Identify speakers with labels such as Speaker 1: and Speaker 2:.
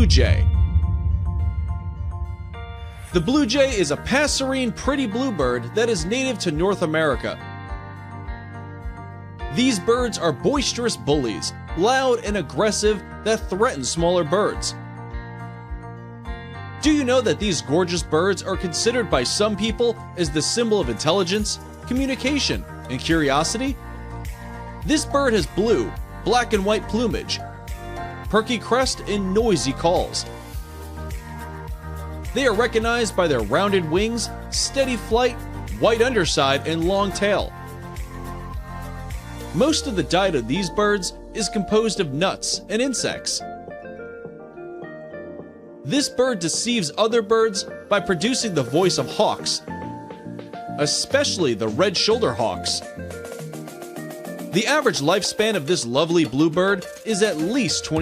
Speaker 1: jay. The blue jay is a passerine, pretty bluebird that is native to North America. These birds are boisterous bullies, loud and aggressive that threaten smaller birds. Do you know that these gorgeous birds are considered by some people as the symbol of intelligence, communication, and curiosity? This bird has blue, black and white plumage, perky crest, and noisy calls. They are recognized by their rounded wings, steady flight, white underside, and long tail. Most of the diet of these birds is composed of nuts and insects. This bird deceives other birds by producing the voice of hawks, especially the red-shouldered hawks. The average lifespan of this lovely bluebird is at least 20